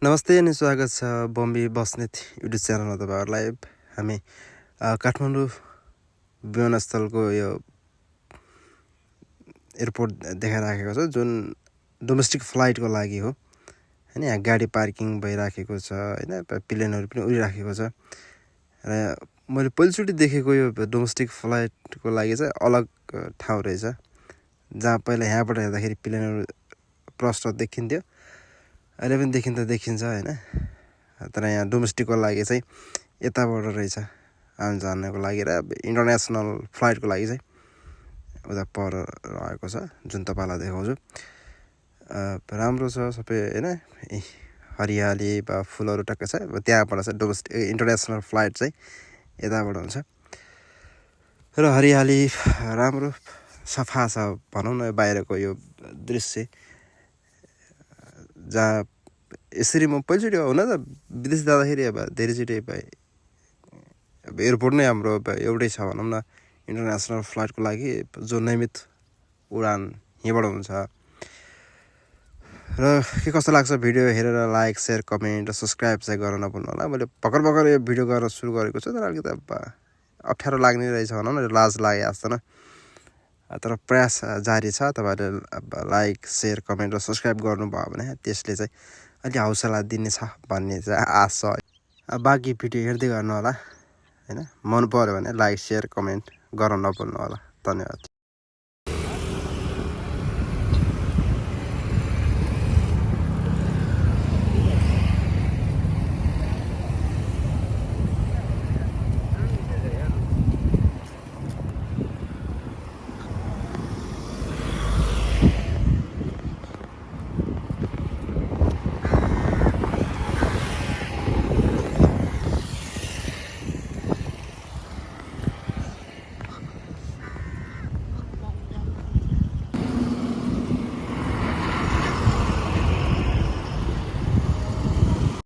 नमस्ते अनि स्वागत छ बम्बे बस्नेत युट्युब च्यानलमा तपाईँहरूलाई। हामी काठमाडौँ विमानस्थलको यो एयरपोर्ट देखाइराखेको छ, जुन डोमेस्टिक फ्लाइटको लागि हो हैन। यहाँ गाडी पार्किङ भइराखेको छ हैन, प्लेनहरू पनि उडिराखेको छ। र मैले पहिलोचोटि देखेको यो डोमेस्टिक फ्लाइटको लागि चाहिँ अलग ठाउँ रहेछ, जहाँ पहिला यहाँबाट हेर्दाखेरि प्लेनहरू प्रष्ट देखिन्थ्यो, अहिले पनि देखिन्छ हैन। तर यहाँ डोमेस्टिकको लागि चाहिँ यताबाट रहेछ आउन जानको लागि, र इन्टरनेसनल फ्लाइटको लागि चाहिँ उता पर रहेको छ, जुन तपाईँलाई देखाउँछु। राम्रो छ सबै हैन, हरियाली बा फुलहरू टक्क छ। त्यहाँबाट चाहिँ डोमेस्टिक इन्टरनेसनल फ्लाइट चाहिँ यताबाट हुन्छ, र हरियाली राम्रो सफा छ भनौँ न। बाहिरको यो दृश्य जहाँ यसरी म पहिलोचोटि हुन त विदेश जाँदाखेरि अब धेरैचोटि अब एयरपोर्ट नै हाम्रो एउटै छ भनौँ न, इन्टरनेसनल फ्लाइटको लागि जो नियमित उडान यहीँबाट हुन्छ। र के कस्तो लाग्छ भिडियो हेरेर लाइक, सेयर, कमेन्ट र सब्सक्राइब चाहिँ गर्न नभुल्नु होला। मैले भर्खर यो भिडियो गर्न सुरु गरेको छु, तर अलिकति अप्ठ्यारो लाग्ने रहेछ भनौँ न, लाज लागे जस्तो न। तर प्रयास जारी छ। तपाईँहरूले लाइक, सेयर, कमेन्ट र सब्सक्राइब गर्नुभयो भने त्यसले चाहिँ अलि हौसला दिनेछ भन्ने चाहिँ आशा छ। बाँकी भिडियो हेर्दै गर्नु होला हैन। मन पऱ्यो भने लाइक, सेयर, कमेन्ट गर्न नभुल्नु होला। धन्यवाद।